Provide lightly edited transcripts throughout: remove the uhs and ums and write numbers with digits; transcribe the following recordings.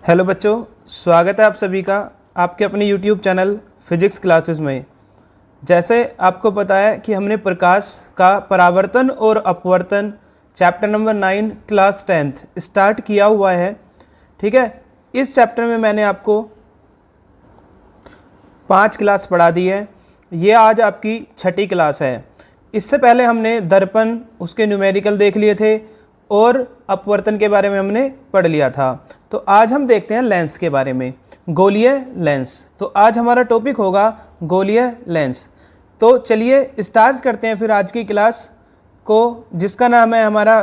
Hello बच्चों, स्वागत है आप सभी का आपके अपने यूट्यूब चैनल फिजिक्स क्लासेस में। जैसे आपको पता है कि हमने प्रकाश का परावर्तन और अपवर्तन chapter number 9 class 10th start किया हुआ है। ठीक है, इस चैप्टर में मैंने आपको 5 क्लास पढ़ा दी है। ये आज आपकी 6ठी क्लास है। इससे पहले हमने दर्पण, उसके न्यूमेरिकल देख लिए थे और अपवर्तन के बारे में हमने पढ़ लिया था। तो आज हम देखते हैं लेंस के बारे में, गोलीय लेंस। तो आज हमारा टॉपिक होगा गोलीय लेंस। तो चलिए स्टार्ट करते हैं फिर आज की क्लास को, जिसका नाम है हमारा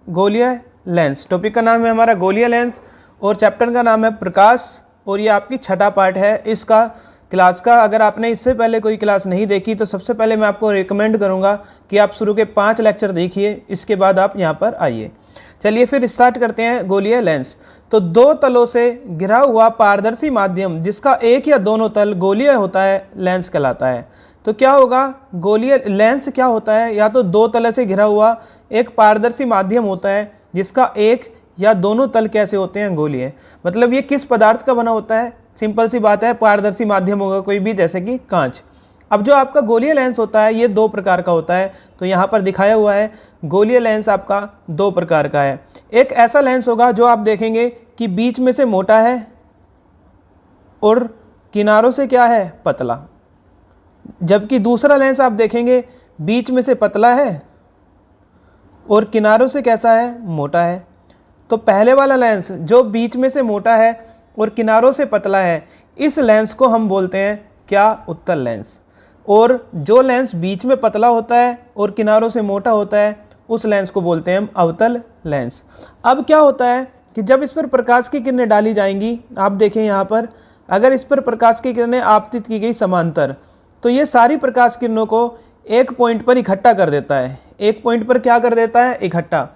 गोलीय लेंस। टॉपिक का नाम है हमारा गोलीय लेंस और चैप्टर का नाम है प्रकाश, और ये आपकी 6ठा पार्ट है इसका क्लास का। अगर आपने इससे पहले कोई क्लास नहीं देखी तो सबसे पहले मैं आपको रिकमेंड करूंगा कि आप शुरू के 5 लेक्चर देखिए, इसके बाद आप यहाँ पर आइए। चलिए फिर स्टार्ट करते हैं गोलीय लेंस। तो दो तलों से घिरा हुआ पारदर्शी माध्यम जिसका एक या दोनों तल गोलीय होता है लेंस कहलाता है। तो क्या होगा, गोलीय लेंस क्या होता है? या तो दो तल से घिरा हुआ एक पारदर्शी माध्यम होता है जिसका एक या दोनों तल कैसे होते हैं? गोलीय। मतलब ये किस पदार्थ का बना होता है? सिंपल सी बात है, पारदर्शी माध्यम होगा कोई भी, जैसे कि कांच। अब जो आपका गोलीय लेंस होता है ये 2 प्रकार का होता है। तो यहाँ पर दिखाया हुआ है गोलीय लेंस आपका 2 प्रकार का है। एक ऐसा लेंस होगा जो आप देखेंगे कि बीच में से मोटा है और किनारों से क्या है? पतला। जबकि दूसरा लेंस आप देखेंगे बीच में से पतला है और किनारों से कैसा है? मोटा है। तो पहले वाला लेंस जो बीच में से मोटा है और किनारों से पतला है, इस लेंस को हम बोलते हैं क्या? उत्तल लेंस। और जो लेंस बीच में पतला होता है और किनारों से मोटा होता है, उस लेंस को बोलते हैं हम अवतल लेंस। अब क्या होता है कि जब इस पर प्रकाश की किरणें डाली जाएंगी, आप देखें यहाँ पर, अगर इस पर प्रकाश की किरणें आपतित की गई समांतर, तो ये सारी प्रकाश किरणों को एक पॉइंट पर इकट्ठा कर देता है। एक पॉइंट पर क्या कर देता है? इकट्ठा।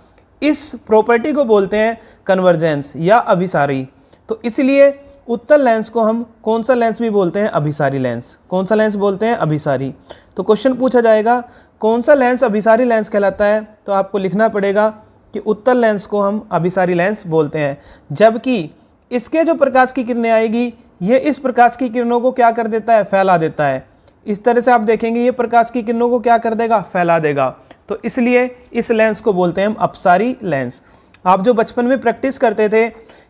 इस प्रॉपर्टी को बोलते हैं कन्वर्जेंस या अभिसारी। तो इसलिए उत्तल लेंस को हम कौन सा लेंस भी बोलते हैं? अभिसारी लेंस। कौन सा लेंस बोलते हैं? अभिसारी। तो क्वेश्चन पूछा जाएगा कौन सा लेंस अभिसारी लेंस कहलाता है, तो आपको लिखना पड़ेगा कि उत्तल लेंस को हम अभिसारी लेंस बोलते हैं। जबकि इसके जो प्रकाश की किरणें आएगी, ये इस प्रकाश की किरणों को क्या कर देता है? फैला देता है। इस तरह से आप देखेंगे ये प्रकाश की किरणों को क्या कर देगा? फैला देगा। तो इसलिए इस लेंस को बोलते हैं हम अपसारी लेंस। आप जो बचपन में प्रैक्टिस करते थे,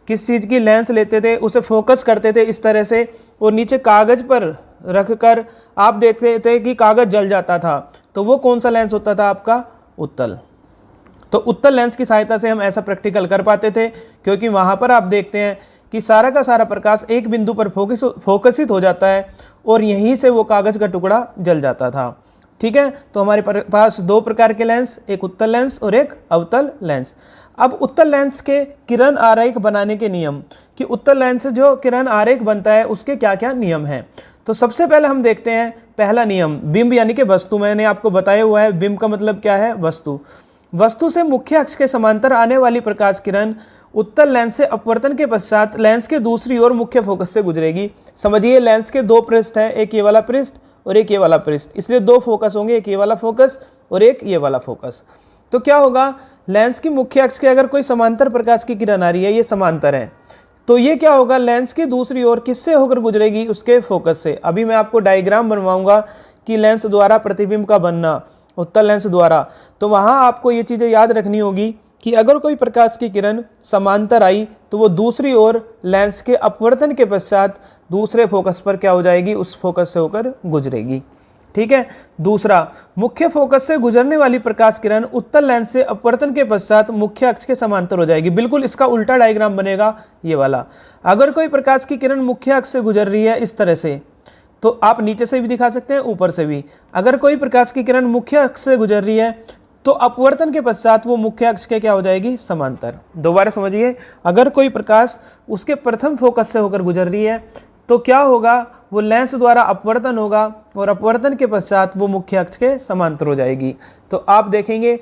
किस चीज़ की लेंस लेते थे, उसे फोकस करते थे इस तरह से और नीचे कागज़ पर रख कर आप देखते थे कि कागज़ जल जाता था, तो वो कौन सा लेंस होता था आपका? उत्तल। तो उत्तल लेंस की सहायता से हम ऐसा प्रैक्टिकल कर पाते थे, क्योंकि वहाँ पर आप देखते हैं कि सारा का सारा प्रकाश एक बिंदु पर फोकसित हो जाता है और यहीं से वो कागज़ का टुकड़ा जल जाता था। ठीक है, तो हमारे पास 2 प्रकार के लेंस, एक उत्तल लेंस और एक अवतल लेंस। अब उत्तल लेंस के किरण आरेख बनाने के नियम, कि उत्तल लेंस से जो किरण आरेख बनता है उसके क्या क्या नियम हैं। तो सबसे पहले हम देखते हैं पहला नियम, बिंब यानी कि वस्तु। मैंने आपको बताया हुआ है बिंब का मतलब क्या है? वस्तु। वस्तु से मुख्य अक्ष के समांतर आने वाली प्रकाश किरण उत्तल लेंस से अपवर्तन के पश्चात लेंस के दूसरी ओर मुख्य फोकस से गुजरेगी। समझिए लेंस के 2 पृष्ठ है, एक ये वाला पृष्ठ और एक ये वाला पृष्ठ, इसलिए 2 फोकस होंगे, एक ये वाला फोकस और एक ये वाला फोकस। तो क्या होगा, लेंस की मुख्य अक्ष के अगर कोई समांतर प्रकाश की किरण आ रही है, ये समांतर है, तो ये क्या होगा? लेंस की दूसरी ओर किससे होकर गुजरेगी? उसके फोकस से। अभी मैं आपको डायग्राम बनवाऊंगा कि लेंस द्वारा प्रतिबिंब का बनना, उत्तल लेंस द्वारा। तो वहाँ आपको ये चीज़ें याद रखनी होगी कि अगर कोई प्रकाश की किरण समांतर आई तो वो दूसरी ओर लेंस के अपवर्तन के पश्चात दूसरे फोकस पर क्या हो जाएगी? उस फोकस से होकर गुजरेगी। ठीक है। दूसरा, मुख्य फोकस से गुजरने वाली प्रकाश किरण उत्तल लेंस से अपवर्तन के पश्चात मुख्य अक्ष के समांतर हो जाएगी। बिल्कुल इसका उल्टा डायग्राम बनेगा ये वाला। अगर कोई प्रकाश की किरण मुख्य अक्ष से गुजर रही है इस तरह से, तो आप नीचे से भी दिखा सकते हैं, ऊपर से भी। अगर कोई प्रकाश की किरण मुख्य अक्ष से गुजर रही है तो अपवर्तन के पश्चात वो मुख्य अक्ष के क्या हो जाएगी? समांतर। दोबारा समझिए, अगर कोई प्रकाश उसके प्रथम फोकस से होकर गुजर रही है तो क्या होगा? वो लेंस द्वारा अपवर्तन होगा और अपवर्तन के पश्चात वो मुख्य अक्ष के समांतर हो जाएगी। तो आप देखेंगे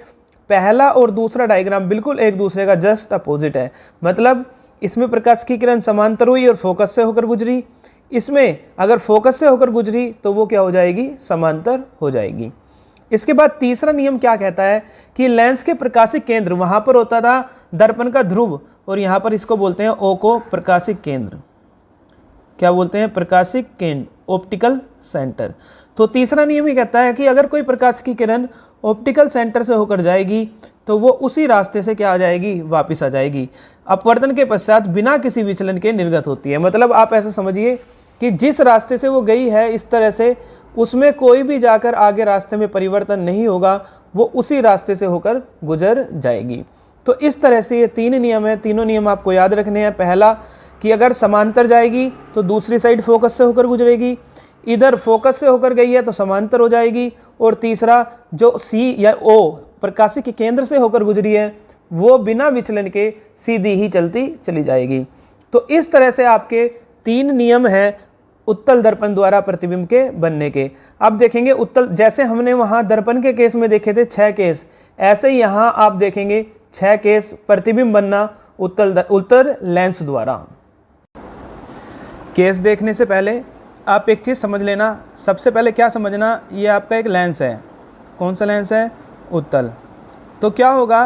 पहला और दूसरा डायग्राम बिल्कुल एक दूसरे का जस्ट अपोजिट है। मतलब इसमें प्रकाश की किरण समांतर हुई और फोकस से होकर गुजरी, इसमें अगर फोकस से होकर गुजरी तो वो क्या हो जाएगी? समांतर हो जाएगी। इसके बाद तीसरा नियम क्या कहता है कि लेंस के प्रकाशिक केंद्र, वहां पर होता था दर्पण का ध्रुव और यहाँ पर इसको बोलते हैं ओ को प्रकाशिक केंद्र। क्या बोलते हैं? प्रकाशिक केंद्र, ऑप्टिकल सेंटर। तो तीसरा नियम ये कहता है कि अगर कोई प्रकाश की किरण ऑप्टिकल सेंटर से होकर जाएगी तो वो उसी रास्ते से क्या आ जाएगी? वापस आ जाएगी। अपवर्तन के पश्चात बिना किसी विचलन के निर्गत होती है। मतलब आप ऐसा समझिए कि जिस रास्ते से वो गई है इस तरह से, उसमें कोई भी जाकर आगे रास्ते में परिवर्तन नहीं होगा, वो उसी रास्ते से होकर गुजर जाएगी। तो इस तरह से ये 3 नियम है। तीनों नियम आपको याद रखने हैं। पहला कि अगर समांतर जाएगी तो दूसरी साइड फोकस से होकर गुजरेगी, इधर फोकस से होकर गई है तो समांतर हो जाएगी, और तीसरा जो सी या ओ प्रकाशिक के केंद्र से होकर गुजरी है वो बिना विचलन के सीधी ही चलती चली जाएगी। तो इस तरह से आपके 3 नियम हैं उत्तल दर्पण द्वारा प्रतिबिंब के बनने के। अब देखेंगे उत्तल, जैसे हमने वहाँ दर्पण के केस में देखे थे 6 केस, ऐसे ही यहाँ आप देखेंगे 6 केस प्रतिबिंब बनना उत्तल लेंस द्वारा। केस देखने से पहले आप एक चीज़ समझ लेना। सबसे पहले क्या समझना, ये आपका एक लेंस है। कौन सा लेंस है? उत्तल। तो क्या होगा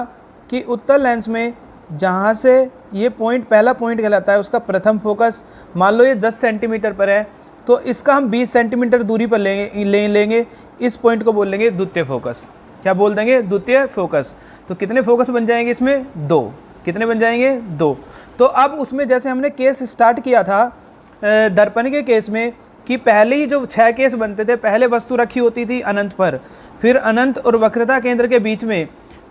कि उत्तल लेंस में जहाँ से ये पॉइंट, पहला पॉइंट कहलाता है उसका प्रथम फोकस, मान लो ये 10 सेंटीमीटर पर है तो इसका हम 20 सेंटीमीटर दूरी पर लेंगे। इस पॉइंट को बोल लेंगे द्वितीय फोकस। क्या बोल देंगे? द्वितीय फोकस। तो कितने फोकस बन जाएंगे इसमें? 2। कितने बन जाएंगे? 2। तो अब उसमें जैसे हमने केस स्टार्ट किया था दर्पण के केस में कि पहले ही जो 6 केस बनते थे, पहले वस्तु रखी होती थी अनंत पर, फिर अनंत और वक्रता केंद्र के बीच में,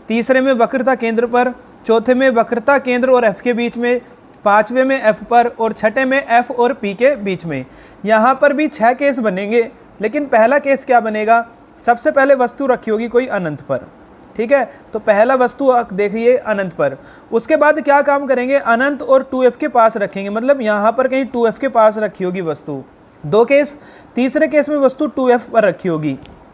तीसरे में वक्रता केंद्र पर, चौथे में वक्रता केंद्र और एफ के बीच में, पांचवें में एफ पर, और छठे में एफ और पी के बीच में। यहाँ पर भी 6 केस बनेंगे, लेकिन पहला केस क्या बनेगा? सबसे पहले वस्तु रखी होगी कोई अनंत पर, ठीक है? तो पहला वस्तु देखिए अनंत पर। उसके बाद क्या काम करेंगे? अनंत और 2f के पास रखेंगे, मतलब यहाँ पर कहीं 2f के पास रखी होगी वस्तु। 2 केस। तीसरे केस में वस्तु 2f पर रखी होगी।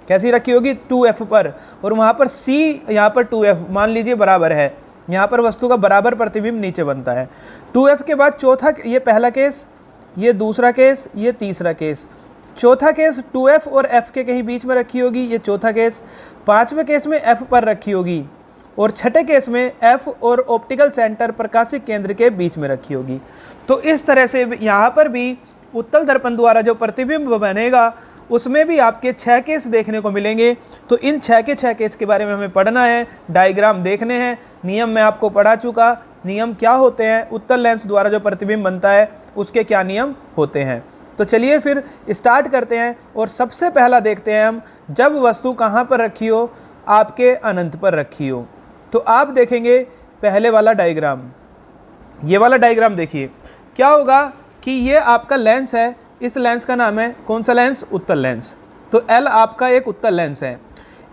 कैसी रखी होगी? 2f पर, और वहाँ पर c, यहाँ पर 2f मान लीजिए बराबर है, यहाँ पर वस्तु का बराबर प्रतिबिंब नीचे बनता है। 2f के बाद चौथा, ये पहला केस, ये दूसरा केस, ये तीसरा केस। चौथा केस 2f और f के कहीं बीच में रखी होगी, ये चौथा केस। पांचवें केस में f पर रखी होगी, और छठे केस में f और ऑप्टिकल सेंटर प्रकाशिक केंद्र के बीच में रखी होगी। तो इस तरह से यहाँ पर भी उत्तल दर्पण द्वारा जो प्रतिबिंब बनेगा उसमें भी आपके 6 केस देखने को मिलेंगे। तो इन 6 के 6 केस के बारे में हमें पढ़ना है, डायग्राम देखने हैं। नियम मैं आपको पढ़ा चुका, नियम क्या होते हैं, उत्तल लेंस द्वारा जो प्रतिबिंब बनता है उसके क्या नियम होते हैं। तो चलिए फिर स्टार्ट करते हैं, और सबसे पहला देखते हैं हम, जब वस्तु कहाँ पर रखी हो? आपके अनंत पर रखी हो। तो आप देखेंगे पहले वाला डायग्राम, ये वाला डायग्राम देखिए। क्या होगा कि ये आपका लेंस है, इस लेंस का नाम है कौन सा लेंस? उत्तल लेंस। तो L आपका एक उत्तल लेंस है।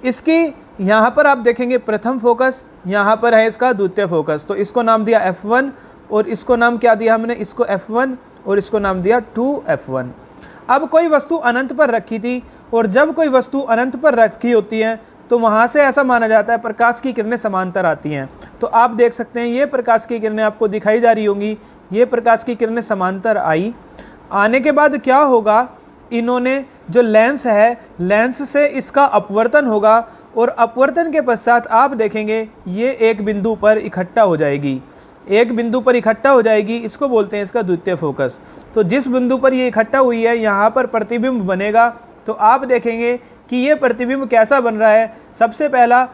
इसकी यहाँ पर आप देखेंगे प्रथम फोकस, यहाँ पर है इसका द्वितीय फोकस। तो इसको नाम दिया F1, और इसको नाम क्या दिया हमने? इसको F1, और इसको नाम दिया 2F1। अब कोई वस्तु अनंत पर रखी थी, और जब कोई वस्तु अनंत पर रखी होती है तो वहाँ से ऐसा माना जाता है प्रकाश की किरणें समांतर आती हैं। तो आप देख सकते हैं ये प्रकाश की किरणें आपको दिखाई जा रही होंगी, ये प्रकाश की किरणें समांतर आई। आने के बाद क्या होगा, इन्होंने जो लेंस है, लेंस से इसका अपवर्तन होगा, और अपवर्तन के पश्चात आप देखेंगे ये एक बिंदु पर इकट्ठा हो जाएगी। एक बिंदु पर इकट्ठा हो जाएगी, इसको बोलते हैं इसका द्वितीय फोकस। तो जिस बिंदु पर ये इकट्ठा हुई है यहाँ पर प्रतिबिंब बनेगा। तो आप देखेंगे कि ये प्रतिबिंब कैसा बन रहा है। सबसे पहला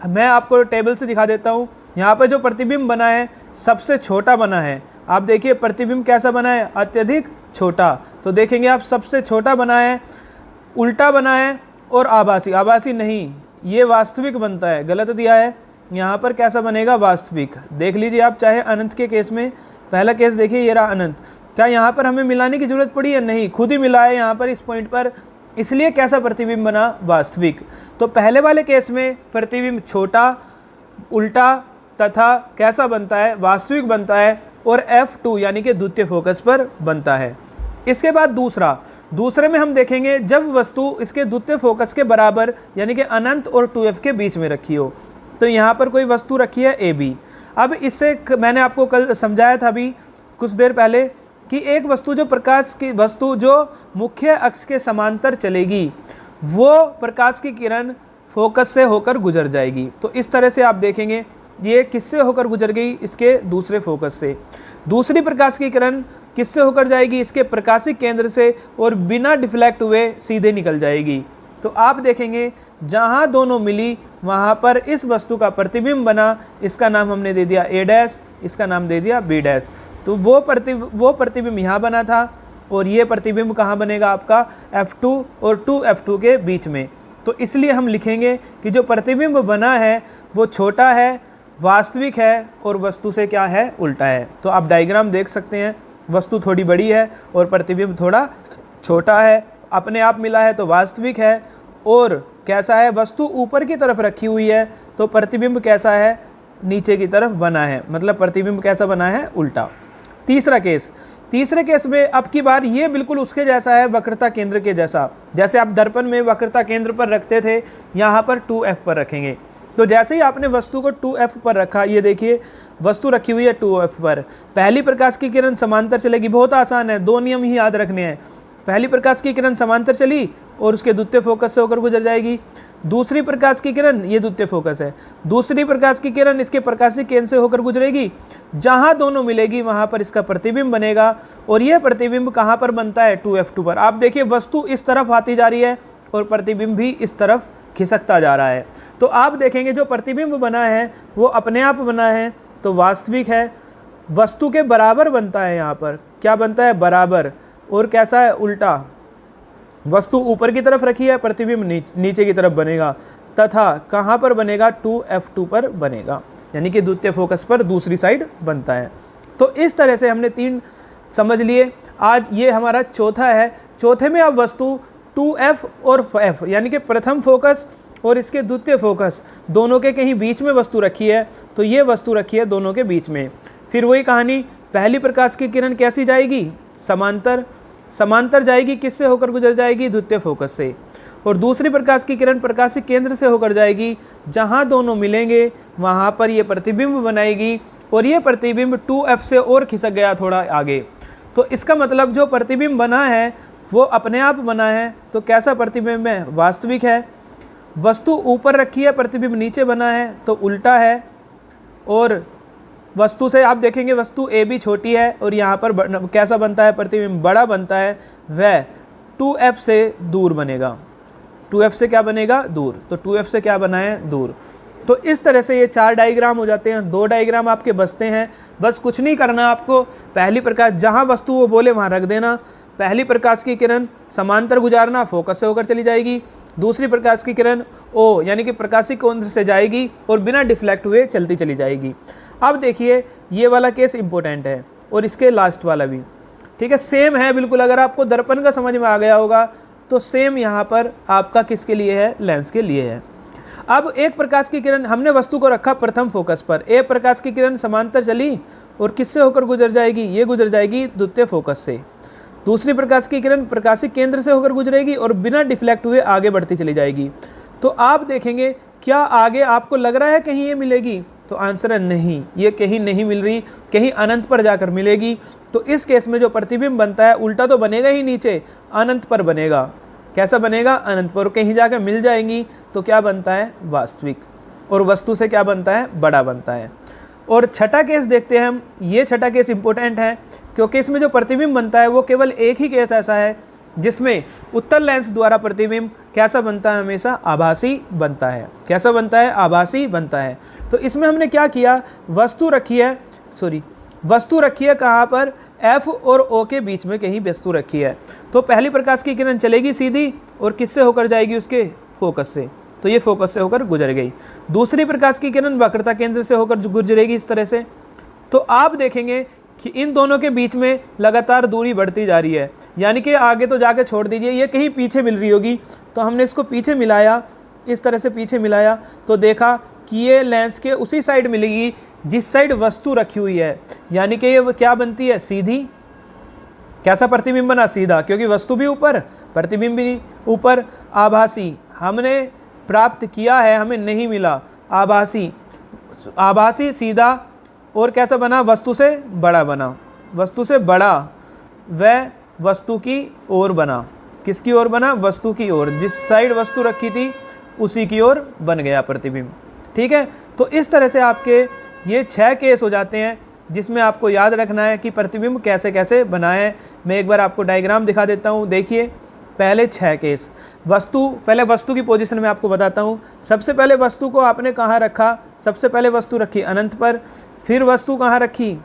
मैं आपको टेबल से दिखा देता हूँ। यहाँ पर जो प्रतिबिंब बना है सबसे छोटा बना है। आप देखिए प्रतिबिंब कैसा बना है? अत्यधिक छोटा। तो देखेंगे आप सबसे छोटा बना है, उल्टा बना है, और आभासी। आभासी नहीं, ये वास्तविक बनता है, गलत दिया है। यहाँ पर कैसा बनेगा? वास्तविक। देख लीजिए आप, चाहे अनंत के केस में, पहला केस देखिए ये रहा अनंत। क्या यहाँ पर हमें मिलाने की जरूरत पड़ी है? नहीं, खुद ही मिला है यहाँ पर इस पॉइंट पर, इसलिए कैसा प्रतिबिंब बना? वास्तविक। तो पहले वाले केस में प्रतिबिंब छोटा, उल्टा तथा कैसा बनता है? वास्तविक बनता है, और F2 यानी कि द्वितीय फोकस पर बनता है। इसके बाद दूसरे में हम देखेंगे जब वस्तु इसके द्वितीय फोकस के बराबर यानी कि अनंत और 2F के बीच में रखी हो। तो यहाँ पर कोई वस्तु रखी है AB। अब इससे मैंने आपको कल समझाया था अभी कुछ देर पहले कि एक वस्तु जो प्रकाश की वस्तु जो मुख्य अक्ष के समांतर चलेगी, वो प्रकाश की किरण फोकस से होकर गुजर जाएगी। तो इस तरह से आप देखेंगे ये किससे होकर गुजर गई, इसके दूसरे फोकस से। दूसरी प्रकाश की किरण किससे होकर जाएगी, इसके प्रकाशिक केंद्र से, और बिना डिफ्लेक्ट हुए सीधे निकल जाएगी। तो आप देखेंगे जहाँ दोनों मिली वहाँ पर इस वस्तु का प्रतिबिंब बना, इसका नाम हमने दे दिया ए डैश, इसका नाम दे दिया बी डैश। तो वो प्रतिबिंब यहाँ बना था, और ये प्रतिबिंब कहाँ बनेगा आपका F2 और 2F2 के बीच में। तो इसलिए हम लिखेंगे कि जो प्रतिबिंब बना है वो छोटा है, वास्तविक है, और वस्तु से क्या है, उल्टा है। तो आप डायग्राम देख सकते हैं, वस्तु थोड़ी बड़ी है और प्रतिबिंब थोड़ा छोटा है, अपने आप मिला है तो वास्तविक है, और कैसा है, वस्तु ऊपर की तरफ रखी हुई है तो प्रतिबिंब कैसा है, नीचे की तरफ बना है, मतलब प्रतिबिंब कैसा बना है, उल्टा। तीसरे केस में अब की बार ये बिल्कुल उसके जैसा है, वक्रता केंद्र के जैसा। जैसे आप दर्पण में वक्रता केंद्र पर रखते थे, यहाँ पर 2F पर रखेंगे। तो जैसे ही आपने वस्तु को 2F पर रखा, ये देखिए वस्तु रखी हुई है 2F पर, पहली प्रकाश की किरण समांतर चलेगी। बहुत आसान है, 2 नियम ही याद रखने हैं। पहली प्रकाश की किरण समांतर चली और उसके द्वितीय फोकस से होकर गुजर जाएगी। दूसरी प्रकाश की किरण, ये द्वितीय फोकस है, दूसरी प्रकाश की किरण इसके प्रकाशिक केंद्र से होकर गुजरेगी। जहाँ दोनों मिलेगी वहाँ पर इसका प्रतिबिंब बनेगा, और यह प्रतिबिंब कहाँ पर बनता है, 2F2 पर। आप देखिए वस्तु इस तरफ आती जा रही है और प्रतिबिंब भी इस तरफ खिसकता जा रहा है। तो आप देखेंगे जो प्रतिबिंब बना है वो अपने आप बना है तो वास्तविक है, वस्तु के बराबर बनता है। यहाँ पर क्या बनता है, बराबर, और कैसा है, उल्टा। वस्तु ऊपर की तरफ रखी है, प्रतिबिंब नीचे की तरफ बनेगा, तथा कहाँ पर बनेगा, 2F2 पर बनेगा, यानी कि द्वितीय फोकस पर दूसरी साइड बनता है। तो इस तरह से हमने 3 समझ लिए। आज ये हमारा चौथा है। चौथे में अब वस्तु 2F और F यानी कि प्रथम फोकस और इसके द्वितीय फोकस दोनों के कहीं बीच में वस्तु रखी है, तो ये वस्तु रखी है दोनों के बीच में। फिर वही कहानी, पहली प्रकाश की किरण कैसी जाएगी, समांतर जाएगी, किससे होकर गुजर जाएगी, द्वितीय फोकस से। और दूसरी प्रकाश की किरण प्रकाशिक केंद्र से होकर जाएगी, जहाँ दोनों मिलेंगे वहाँ पर ये प्रतिबिंब बनाएगी, और ये प्रतिबिंब 2F से और खिसक गया थोड़ा आगे। तो इसका मतलब जो प्रतिबिंब बना है वो अपने आप बना है, तो कैसा प्रतिबिंब है, वास्तविक है। वस्तु ऊपर रखी है, प्रतिबिंब नीचे बना है तो उल्टा है। और वस्तु से आप देखेंगे वस्तु ए भी छोटी है और यहाँ पर कैसा बनता है, प्रतिबिंब बड़ा बनता है, वह 2F से दूर बनेगा। 2F से क्या बनेगा, दूर। तो 2F से क्या बना है, दूर। तो इस तरह से ये 4 डायग्राम हो जाते हैं। 2 डायग्राम आपके बचते हैं। बस कुछ नहीं करना आपको, पहली प्रकाश जहाँ वस्तु वो बोले वहाँ रख देना। पहली प्रकाश की किरण समांतर गुजारना, फोकस से होकर चली जाएगी। दूसरी प्रकाश की किरण O यानी कि प्रकाशिक केंद्र से जाएगी और बिना डिफ्लेक्ट हुए चलती चली जाएगी। अब देखिए ये वाला केस इंपॉर्टेंट है और इसके लास्ट वाला भी, ठीक है, सेम है बिल्कुल। अगर आपको दर्पण का समझ में आ गया होगा तो सेम यहाँ पर आपका किसके लिए है, लेंस के लिए है। अब एक प्रकाश की किरण, हमने वस्तु को रखा प्रथम फोकस पर, एक प्रकाश की किरण समांतर चली और किससे होकर गुजर जाएगी, ये गुजर जाएगी द्वितीय फोकस से। दूसरी प्रकाश की किरण प्रकाशिक केंद्र से होकर गुजरेगी और बिना डिफ्लेक्ट हुए आगे बढ़ती चली जाएगी। तो आप देखेंगे क्या आगे आपको लग रहा है कहीं ये मिलेगी, तो आंसर है नहीं, ये कहीं नहीं मिल रही, कहीं अनंत पर जाकर मिलेगी। तो इस केस में जो प्रतिबिंब बनता है उल्टा तो बनेगा ही, नीचे अनंत पर बनेगा। कैसा बनेगा, अनंत पर। कहीं जाकर मिल जाएंगी तो क्या बनता है, वास्तविक, और वस्तु से क्या बनता है, बड़ा बनता है। और छठा केस देखते हैं हम। ये छठा केस इंपॉर्टेंट है क्योंकि इसमें जो प्रतिबिंब बनता है वो केवल एक ही केस ऐसा है जिसमें उत्तल लेंस द्वारा प्रतिबिंब कैसा बनता है, हमेशा आभासी बनता है। कैसा बनता है, आभासी बनता है। तो इसमें हमने क्या किया, वस्तु रखी है कहाँ पर, F और O के बीच में कहीं वस्तु रखी है। तो पहली प्रकाश की किरण चलेगी सीधी और किससे होकर जाएगी, उसके फोकस से, तो ये फोकस से होकर गुजर गई। दूसरी प्रकाश की किरण वक्रता केंद्र से होकर गुजरेगी इस तरह से। तो आप देखेंगे कि इन दोनों के बीच में लगातार दूरी बढ़ती जा रही है, यानी कि आगे तो जाके छोड़ दीजिए, ये कहीं पीछे मिल रही होगी। तो हमने इसको पीछे मिलाया, इस तरह से पीछे मिलाया तो देखा कि ये लेंस के उसी साइड मिलेगी जिस साइड वस्तु रखी हुई है, यानी कि ये क्या बनती है, सीधी। कैसा प्रतिबिंब बना, सीधा, क्योंकि वस्तु भी ऊपर, प्रतिबिंब भी ऊपर। आभासी हमने प्राप्त किया है, हमें नहीं मिला, आभासी सीधा, और कैसा बना, वस्तु से बड़ा बना, वस्तु से बड़ा, वह वस्तु की ओर बना। किसकी ओर बना, वस्तु की ओर, जिस साइड वस्तु रखी थी उसी की ओर बन गया प्रतिबिंब। ठीक है। तो इस तरह से आपके ये 6 केस हो जाते हैं जिसमें आपको याद रखना है कि प्रतिबिंब कैसे कैसे बनाएं। मैं एक बार आपको डायग्राम दिखा देता हूँ। देखिए पहले 6 केस। पहले वस्तु की पोजीशन में आपको बताता हूँ। सबसे पहले वस्तु को आपने कहाँ रखा? सबसे पहले वस्तु रखी अनंत पर, फिर वस्तु कहाँ रखी?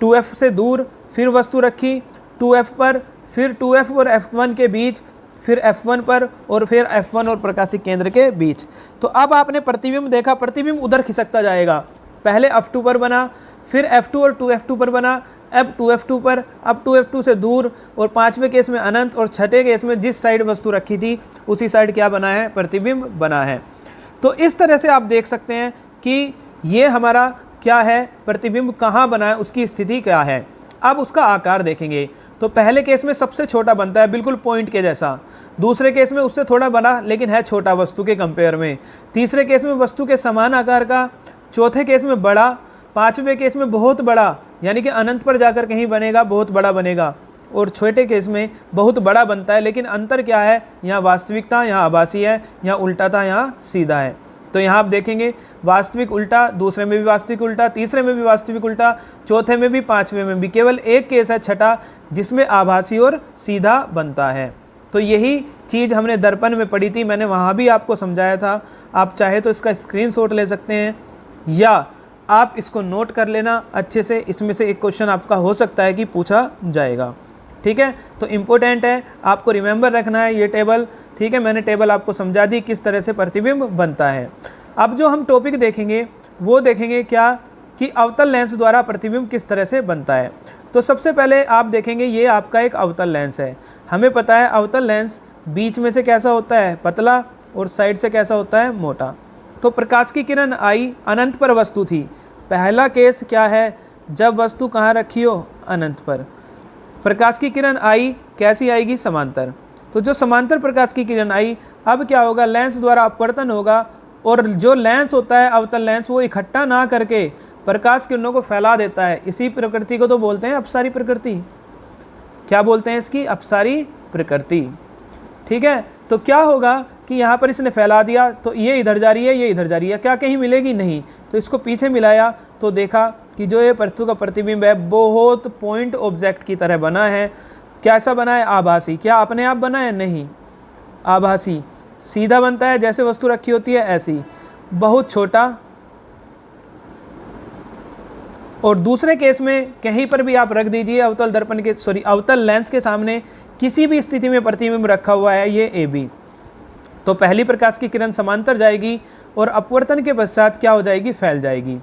2f से दूर, फिर वस्तु रखी 2f पर, फिर 2f और f1 के बीच, फिर f1 पर, और फिर f1 और प्रकाशिक केंद्र के बीच। तो अब आपने प्रतिबिंब देखा, प्रतिबिंब उधर खिसकता जाएगा। पहले f2 पर बना, फिर f2 और 2f2 पर बना, अब 2f2 पर, अब 2f2 से दूर, और 5वें केस में अनंत, और 6ठे केस में जिस साइड वस्तु रखी थी उसी साइड क्या बना है? प्रतिबिंब बना है। तो इस तरह से आप देख सकते हैं कि ये हमारा क्या है? प्रतिबिंब कहाँ बना है, उसकी स्थिति क्या है। अब उसका आकार देखेंगे तो पहले केस में सबसे छोटा बनता है, बिल्कुल पॉइंट के जैसा। दूसरे केस में उससे थोड़ा बड़ा लेकिन है छोटा वस्तु के कंपेयर में। तीसरे केस में वस्तु के समान आकार का। चौथे केस में बड़ा। 5वें केस में बहुत बड़ा, यानी कि अनंत पर जाकर कहीं बनेगा, बहुत बड़ा बनेगा। और छोटे केस में बहुत बड़ा बनता है, लेकिन अंतर क्या है? यहाँ वास्तविक था, यहाँ आभासी है, यहाँ उल्टा था, यहाँ सीधा है। तो यहाँ आप देखेंगे वास्तविक उल्टा, दूसरे में भी वास्तविक उल्टा, तीसरे में भी वास्तविक उल्टा, चौथे में भी, 5वें में भी। केवल एक केस है छठा जिसमें आभासी और सीधा बनता है। तो यही चीज़ हमने दर्पण में पढ़ी थी, मैंने वहाँ भी आपको समझाया था। आप चाहे तो इसका स्क्रीनशॉट ले सकते हैं या आप इसको नोट कर लेना अच्छे से। इसमें से एक क्वेश्चन आपका हो सकता है कि पूछा जाएगा। ठीक है, तो इम्पोर्टेंट है, आपको रिमेंबर रखना है ये टेबल। ठीक है, मैंने टेबल आपको समझा दी किस तरह से प्रतिबिंब बनता है। अब जो हम टॉपिक देखेंगे वो देखेंगे क्या कि अवतल लेंस द्वारा प्रतिबिंब किस तरह से बनता है। तो सबसे पहले आप देखेंगे ये आपका एक अवतल लेंस है। हमें पता है अवतल लेंस बीच में से कैसा होता है? पतला, और साइड से कैसा होता है? मोटा। तो प्रकाश की किरण आई, अनंत पर वस्तु थी। पहला केस क्या है? जब वस्तु कहाँ रखी हो? अनंत पर। प्रकाश की किरण आई, कैसी आएगी? समांतर। तो जो समांतर प्रकाश की किरण आई, अब क्या होगा? लेंस द्वारा अपवर्तन होगा, और जो लेंस होता है अवतल लेंस, वो इकट्ठा ना करके प्रकाश किरणों को फैला देता है। इसी प्रकृति को तो बोलते हैं अपसारी प्रकृति। क्या बोलते हैं इसकी? अपसारी प्रकृति। ठीक है, तो क्या होगा कि यहाँ पर इसने फैला दिया, तो ये इधर जा रही है, ये इधर जा रही है, क्या कहीं मिलेगी? नहीं। तो इसको पीछे मिलाया तो देखा कि जो ये वस्तु का प्रतिबिंब है बहुत पॉइंट ऑब्जेक्ट की तरह बना है। कैसा बना है? आभासी। क्या अपने आप बना है? नहीं, आभासी। सीधा बनता है, जैसे वस्तु रखी होती है ऐसी, बहुत छोटा। और दूसरे केस में कहीं पर भी आप रख दीजिए अवतल दर्पण के अवतल लेंस के सामने किसी भी स्थिति में प्रतिबिंब रखा हुआ है, ये ए बी, तो पहली प्रकाश की किरण समांतर जाएगी और अपवर्तन के पश्चात क्या हो जाएगी? फैल जाएगी।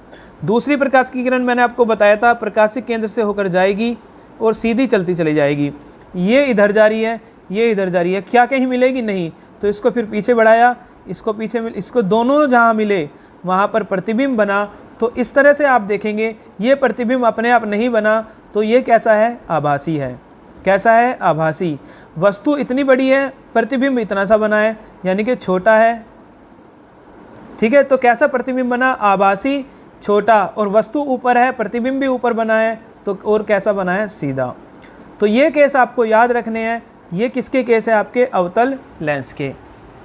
दूसरी प्रकाश की किरण मैंने आपको बताया था प्रकाशिक केंद्र से होकर जाएगी और सीधी चलती चली जाएगी। ये इधर जा रही है, ये इधर जा रही है, क्या कहीं मिलेगी? नहीं। तो इसको फिर पीछे बढ़ाया, इसको पीछे इसको दोनों जहाँ मिले वहाँ पर प्रतिबिंब बना। तो इस तरह से आप देखेंगे ये प्रतिबिंब अपने आप नहीं बना, तो ये कैसा है? आभासी है। कैसा है? आभासी। वस्तु इतनी बड़ी है, प्रतिबिंब इतना सा बना है, यानी कि छोटा है। ठीक है, तो कैसा प्रतिबिंब बना? आभासी, छोटा, और वस्तु ऊपर है, प्रतिबिंब भी ऊपर बना है, तो और कैसा बना है? सीधा। तो ये केस आपको याद रखने हैं। ये किसके केस है? आपके अवतल लेंस के।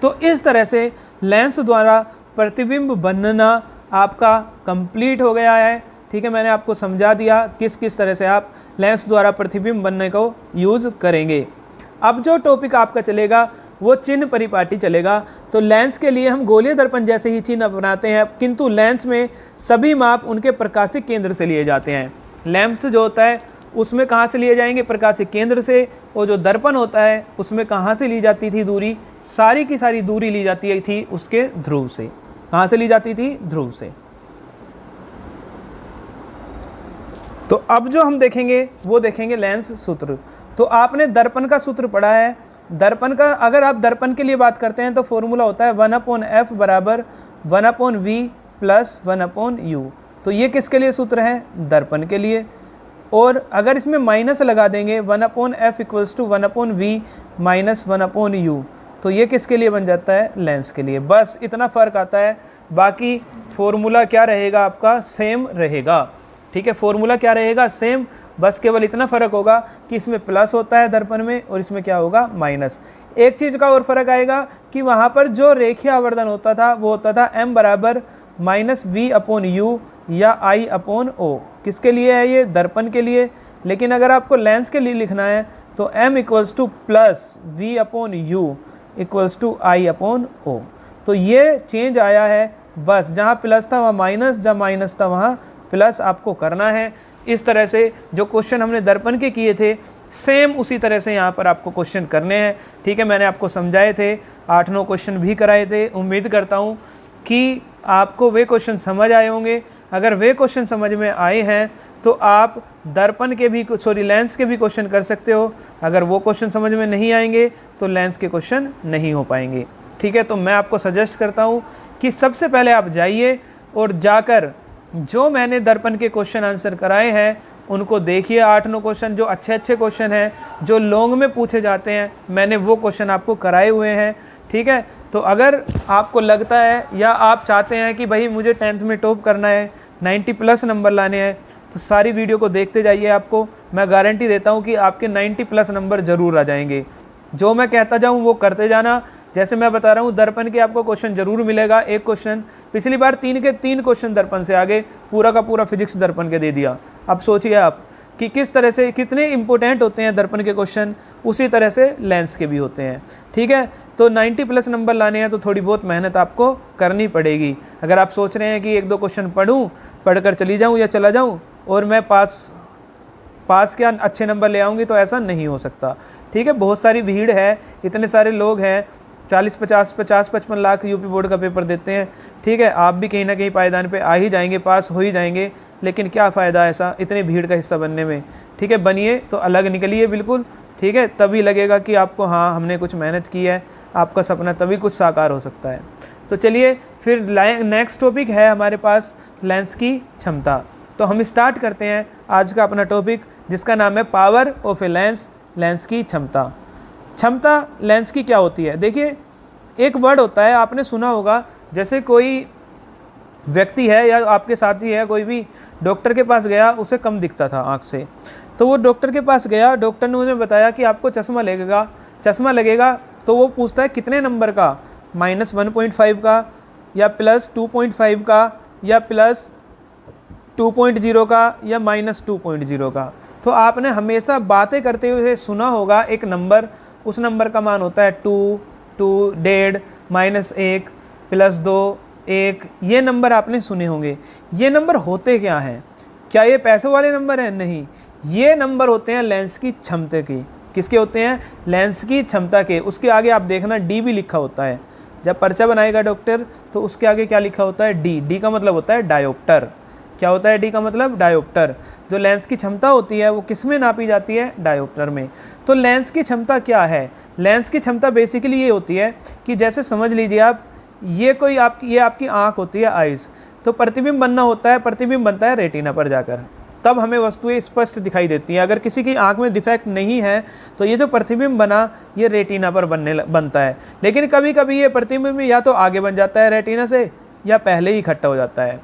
तो इस तरह से लेंस द्वारा प्रतिबिंब बनना आपका कंप्लीट हो गया है। ठीक है, मैंने आपको समझा दिया किस किस तरह से आप लेंस द्वारा प्रतिबिंब बनने को यूज़ करेंगे। अब जो टॉपिक आपका चलेगा वो चिन्ह परिपाटी चलेगा। तो लेंस के लिए हम गोलीय दर्पण जैसे ही चिन्ह अपनाते हैं, किंतु लेंस में सभी माप उनके प्रकाशिक केंद्र से लिए जाते हैं। लेंस जो होता है उसमें कहाँ से लिए जाएंगे? प्रकाशिक केंद्र से। और जो दर्पण होता है उसमें कहाँ से ली जाती थी दूरी? सारी की सारी दूरी ली जाती थी उसके ध्रुव से। कहाँ से ली जाती थी? ध्रुव से। तो अब जो हम देखेंगे वो देखेंगे लेंस सूत्र। तो आपने दर्पण का सूत्र पढ़ा है। दर्पण का अगर आप दर्पण के लिए बात करते हैं तो फॉर्मूला होता है 1/f बराबर 1/v प्लस 1/u। तो ये किसके लिए सूत्र है? दर्पण के लिए। और अगर इसमें माइनस लगा देंगे 1/f equals to 1/v minus 1/u, तो ये किसके लिए बन जाता है? लेंस के लिए। बस इतना फ़र्क आता है, बाकी फॉर्मूला क्या रहेगा आपका? सेम रहेगा। ठीक है, फॉर्मूला क्या रहेगा? सेम। बस केवल इतना फ़र्क होगा कि इसमें प्लस होता है दर्पण में और इसमें क्या होगा? माइनस। एक चीज़ का और फ़र्क आएगा कि वहाँ पर जो रेखीय आवर्धन होता था वो होता था m बराबर माइनस वी अपॉन यू या आई अपॉन ओ। किसके लिए है ये? दर्पण के लिए। लेकिन अगर आपको लेंस के लिए लिखना है तो m equals to plus v upon u equals to I upon O. तो ये चेंज आया है, बस जहाँ प्लस था वहाँ माइनस, जहाँ माइनस था वहाँ प्लस आपको करना है। इस तरह से जो क्वेश्चन हमने दर्पण के किए थे सेम उसी तरह से यहाँ पर आपको क्वेश्चन करने हैं। ठीक है, मैंने आपको समझाए थे, 8-9 क्वेश्चन भी कराए थे। उम्मीद करता हूँ कि आपको वे क्वेश्चन समझ आए होंगे। अगर वे क्वेश्चन समझ में आए हैं तो आप दर्पण के भी लेंस के भी क्वेश्चन कर सकते हो। अगर वो क्वेश्चन समझ में नहीं आएंगे तो लेंस के क्वेश्चन नहीं हो पाएंगे। ठीक है, तो मैं आपको सजेस्ट करता हूँ कि सबसे पहले आप जाइए और जाकर जो मैंने दर्पण के क्वेश्चन आंसर कराए हैं उनको देखिए। 8-9 क्वेश्चन जो अच्छे अच्छे क्वेश्चन हैं, जो लॉन्ग में पूछे जाते हैं, मैंने वो क्वेश्चन आपको कराए हुए हैं। ठीक है, तो अगर आपको लगता है या आप चाहते हैं कि भाई मुझे 10th में टॉप करना है, 90 प्लस नंबर लाने हैं, तो सारी वीडियो को देखते जाइए। आपको मैं गारंटी देता हूँ कि आपके 90 प्लस नंबर ज़रूर आ जाएंगे। जो मैं कहता जाऊँ वो करते जाना। जैसे मैं बता रहा हूँ दर्पण के आपको क्वेश्चन जरूर मिलेगा। एक क्वेश्चन पिछली बार 3 के 3 क्वेश्चन दर्पण से आगे, पूरा का पूरा फिजिक्स दर्पण के दे दिया। अब सोचिए आप कि किस तरह से कितने इंपॉर्टेंट होते हैं दर्पण के क्वेश्चन, उसी तरह से लेंस के भी होते हैं। ठीक है, तो 90 प्लस नंबर लाने हैं तो थोड़ी बहुत मेहनत आपको करनी पड़ेगी। अगर आप सोच रहे हैं कि 1-2 क्वेश्चन पढ़कर चली जाऊँ या चला जाऊँ और मैं पास क्या अच्छे नंबर ले आऊँगी, तो ऐसा नहीं हो सकता। ठीक है, बहुत सारी भीड़ है, इतने सारे लोग हैं, 40-50-55 लाख यूपी बोर्ड का पेपर देते हैं। ठीक है, आप भी कहीं ना कहीं पायदान पे आ ही जाएंगे, पास हो ही जाएंगे, लेकिन क्या फ़ायदा ऐसा इतने भीड़ का हिस्सा बनने में। ठीक है, बनिए तो अलग निकलिए बिल्कुल। ठीक है, तभी लगेगा कि आपको हाँ हमने कुछ मेहनत की है, आपका सपना तभी कुछ साकार हो सकता है। तो चलिए फिर नेक्स्ट टॉपिक है हमारे पास लेंस की क्षमता। तो हम स्टार्ट करते हैं आज का अपना टॉपिक, जिसका नाम है power of a lens, lens की क्षमता। क्षमता लेंस की क्या होती है? देखिए, एक वर्ड होता है, आपने सुना होगा, जैसे कोई व्यक्ति है या आपके साथी है, कोई भी डॉक्टर के पास गया, उसे कम दिखता था आँख से, तो वो डॉक्टर के पास गया, डॉक्टर ने मुझे बताया कि आपको चश्मा लगेगा। तो वो पूछता है कितने नंबर का, -1.5 का या +2.5 का या +2.0 का या -2.0 का। तो आपने हमेशा बातें करते हुए सुना होगा एक नंबर, उस नंबर का मान होता है 2, 1.5, -1, +2, 1। ये नंबर आपने सुने होंगे। ये नंबर होते क्या हैं? क्या ये पैसों वाले नंबर हैं? नहीं, ये नंबर होते हैं लेंस की क्षमता के। किसके होते हैं? लेंस की क्षमता के। उसके आगे आप देखना डी भी लिखा होता है। जब पर्चा बनाएगा डॉक्टर तो उसके आगे क्या लिखा होता है? डी। डी का मतलब होता है डायोप्टर। क्या होता है डी का मतलब? डायोप्टर। जो लेंस की क्षमता होती है वो किस में नापी जाती है? डायोप्टर में। तो लेंस की क्षमता क्या है? लेंस की क्षमता बेसिकली ये होती है कि जैसे समझ लीजिए आप, ये आपकी आँख होती है, आइज़। तो प्रतिबिंब बनना होता है, प्रतिबिंब बनता है रेटिना पर जाकर, तब हमें वस्तुएं स्पष्ट दिखाई देती हैं। अगर किसी की आंख में डिफेक्ट नहीं है तो ये जो प्रतिबिंब बना ये रेटिना पर बनता है। लेकिन कभी कभी ये प्रतिबिंब या तो आगे बन जाता है रेटिना से या पहले ही इकट्ठा हो जाता है।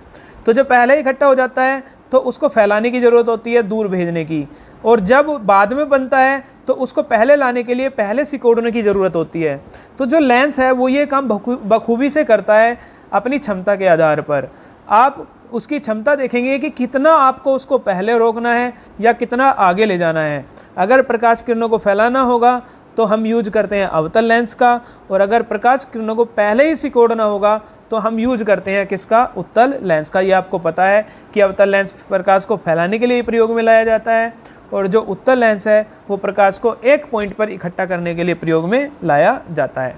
तो जब पहले ही इकट्ठा हो जाता है तो उसको फैलाने की ज़रूरत होती है, दूर भेजने की। और जब बाद में बनता है तो उसको पहले लाने के लिए पहले सिकोड़ने की ज़रूरत होती है। तो जो लेंस है वो ये काम बखूबी से करता है अपनी क्षमता के आधार पर। आप उसकी क्षमता देखेंगे कि कितना आपको उसको पहले रोकना है या कितना आगे ले जाना है। अगर प्रकाश किरणों को फैलाना होगा तो हम यूज करते हैं अवतल लेंस का, और अगर प्रकाश किरणों को पहले ही सिकोड़ना होगा तो हम यूज करते हैं किसका? उत्तल लेंस का। ये आपको पता है कि अवतल लेंस प्रकाश को फैलाने के लिए प्रयोग में लाया जाता है, और जो उत्तल लेंस है वो प्रकाश को एक पॉइंट पर इकट्ठा करने के लिए प्रयोग में लाया जाता है।